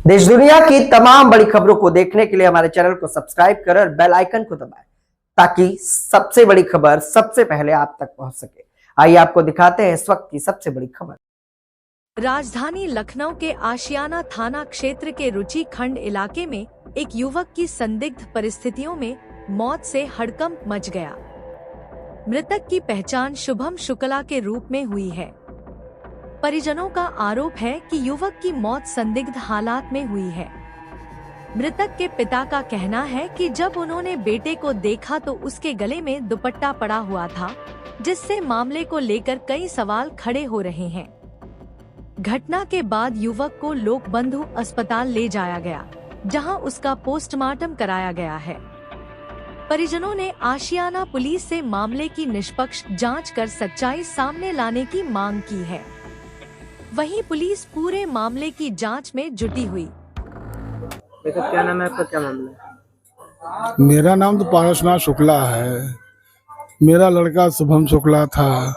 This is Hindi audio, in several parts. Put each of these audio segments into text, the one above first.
देश दुनिया की तमाम बड़ी खबरों को देखने के लिए हमारे चैनल को सब्सक्राइब करें और बेल आइकन को दबाएं ताकि सबसे बड़ी खबर सबसे पहले आप तक पहुंच सके। आइए आपको दिखाते हैं इस वक्त की सबसे बड़ी खबर। राजधानी लखनऊ के आशियाना थाना क्षेत्र के रुचि खंड इलाके में एक युवक की संदिग्ध परिस्थितियों में मौत से हड़कंप मच गया। मृतक की पहचान शुभम शुक्ला के रूप में हुई है। परिजनों का आरोप है कि युवक की मौत संदिग्ध हालात में हुई है। मृतक के पिता का कहना है कि जब उन्होंने बेटे को देखा तो उसके गले में दुपट्टा पड़ा हुआ था, जिससे मामले को लेकर कई सवाल खड़े हो रहे हैं। घटना के बाद युवक को लोक बंधु अस्पताल ले जाया गया, जहां उसका पोस्टमार्टम कराया गया है। परिजनों ने आशियाना पुलिस से मामले की निष्पक्ष जांच कर सच्चाई सामने लाने की मांग की है। वहीं पुलिस पूरे मामले की जांच में जुटी हुई। क्या नाम है आपका, क्या मामला है? मेरा नाम तो पारसनाथ शुक्ला है। मेरा लड़का शुभम शुक्ला था।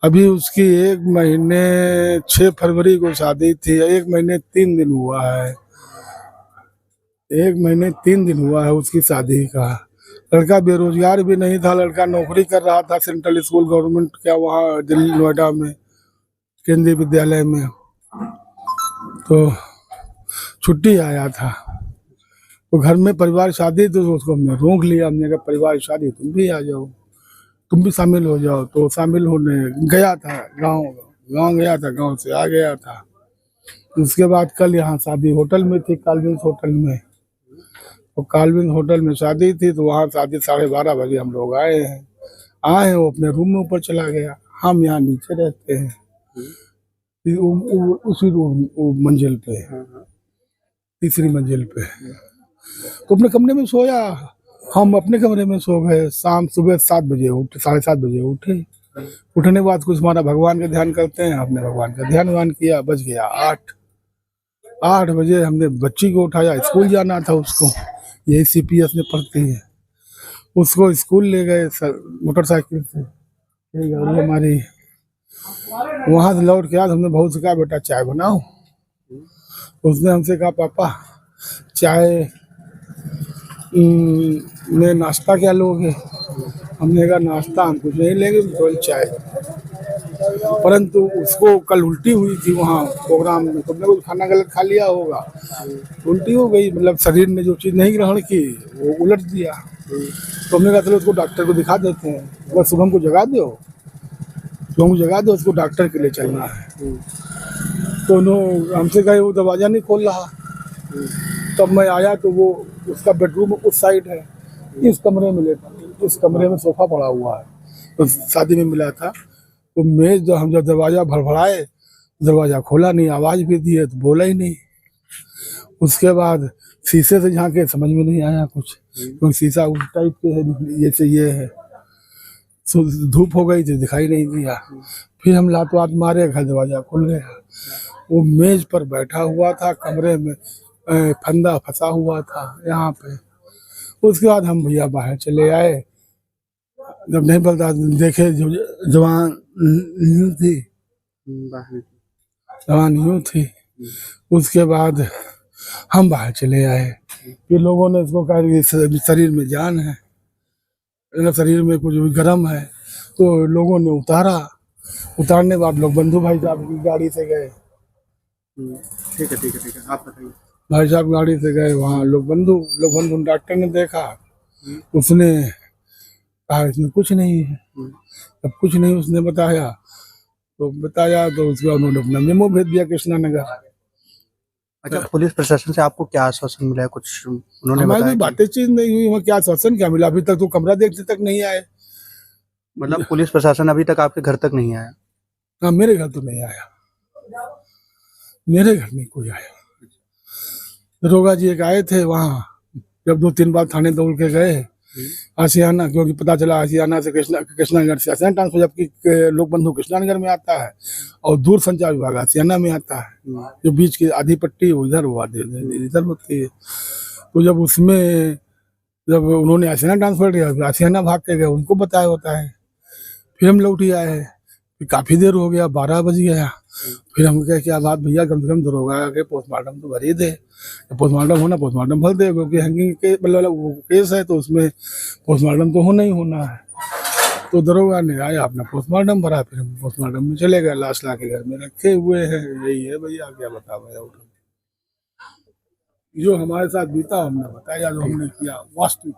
अभी उसकी 1 महीने 6 फरवरी को शादी थी। 1 महीने 3 दिन हुआ है। 1 महीने 3 दिन हुआ है उसकी शादी का। लड़का बेरोजगार भी नहीं था, लड़का नौकरी कर रहा था सेंट्रल स्कूल गवर्नमेंट का, वहाँ दिल्ली नोएडा में केंद्रीय विद्यालय में। तो छुट्टी आया था, तो घर में परिवार शादी, तो उसको हमने रोक लिया। हमने कहा परिवार शादी, तुम भी आ जाओ, तुम भी शामिल हो जाओ। तो शामिल होने गया था, गांव गया था, गांव से आ गया था। उसके बाद कल यहाँ शादी होटल में थी, कालविंस होटल में। तो कालविंस होटल में शादी थी, तो वहाँ शादी 12:30 बजे हम लोग आए हैं। वो अपने रूम में ऊपर चला गया। हम यहाँ नीचे रहते हैं, उसी मंजिल पे, तीसरी मंजिल पे। तो अपने कमरे में सोया, हम अपने कमरे में सो गए। सुबह 7 बजे उठे, 7:30 बजे उठे। उठने के बाद कुछ हमारा भगवान का ध्यान करते हैं, हमने भगवान का ध्यान किया। बज गया 8 बजे हमने बच्ची को उठाया, स्कूल जाना था उसको, यही CPS में पढ़ती है। उसको स्कूल ले गए मोटरसाइकिल से, ये गाड़ी हमारी। वहाँ से लौट के आज हमने बहुत से कहा बेटा चाय बनाओ। उसने हमसे कहा पापा चाय में नाश्ता क्या लोगे? हमने कहा नाश्ता हम कुछ नहीं लेंगे, केवल चाय। परंतु उसको कल उल्टी हुई थी वहाँ प्रोग्राम में, तुमने कुछ खाना गलत खा लिया होगा, उल्टी हो गई। मतलब शरीर ने जो चीज़ नहीं ग्रहण की वो उलट दिया। तो हमने कहा चलो उसको डॉक्टर को दिखा देते हैं। बस शुभम को जगा दो, उसको डॉक्टर के लिए चलना है। तो उन्होंने हमसे कहा वो दरवाज़ा नहीं खोल रहा। तब मैं आया तो वो उसका बेडरूम उस साइड है, इस कमरे में लेटा, इस कमरे में सोफा पड़ा हुआ है, तो शादी में मिला था। तो मेज जो हम जब दरवाज़ा भड़बड़ाए, दरवाज़ा खोला नहीं, आवाज़ भी दी है तो बोला ही नहीं। उसके बाद शीशे से झांके, समझ में नहीं आया कुछ, क्योंकि शीशा उस टाइप के है जैसे ये है। धूप हो गई थी, दिखाई नहीं दिया। फिर हम लात वात मारे, घर दरवाज़ा खुल गया। वो मेज पर बैठा हुआ था, कमरे में फंदा फंसा हुआ था यहाँ पे। उसके बाद हम भैया बाहर चले आए। जब नहीं पता देखे जो जवान यूं थी। उसके बाद हम बाहर चले आए। फिर लोगों ने इसको कहा कि शरीर में जान है, शरीर में कुछ गर्म है। तो लोगों ने उतारने बाद लोग बंधु भाई साहब की गाड़ी से गए। ठीक है, आप बताइए। भाई साहब गाड़ी से गए, वहाँ लोग बंधु डॉक्टर ने देखा, उसने कहा इसमें कुछ नहीं है। अब कुछ नहीं उसने बताया, तो उसके बाद उन्होंने अपना मेमो भेज दिया कृष्णा नगर। अच्छा, पुलिस प्रशासन से आपको क्या आश्वासन मिला है? कुछ उन्होंने हमारी बताया? बातें चीज नहीं हुई, वहाँ क्या आश्वासन क्या मिला? अभी तक तो कमरा देखने तक नहीं आए। मतलब पुलिस प्रशासन अभी तक आपके घर तक नहीं आया? हाँ, मेरे घर तो नहीं आया, मेरे घर नहीं कोई आया। दरोगा जी एक आए थे वहाँ, जब 2-3 बार थाने दौड़ के गए आशियाना, क्योंकि पता चला आशियाना से कृष्णानगर से आशियाना ट्रांसफर, जबकि लोक बंधु कृष्णानगर में आता है और दूर संचार विभाग आशियाना में आता है। जो बीच की आधी पट्टी उधर इधर होती है। तो जब उन्होंने आशियाना ट्रांसफर किया, आशियाना भाग के गए, उनको बताया होता है। फिर हम लौट ही आए। फिर काफी देर हो गया, 12 बज गया। फिर हम कहे क्या बात भैया, कम से कम दरोगा के पोस्टमार्टम तो भर ही दे, पोस्टमार्टम होना पोस्टमार्टम भर दे, क्योंकि हैंगिंग के मतलब वो केस है तो उसमें पोस्टमार्टम तो होना ही होना है। तो दरोगा ने आया, अपना पोस्टमार्टम भरा, फिर हम पोस्टमार्टम में चले गए। लाश ला के घर में रखे हुए हैं। यही है भैया, क्या बताओ, जो हमारे साथ बीता हमने बताया, जो हमने किया वास्तविक।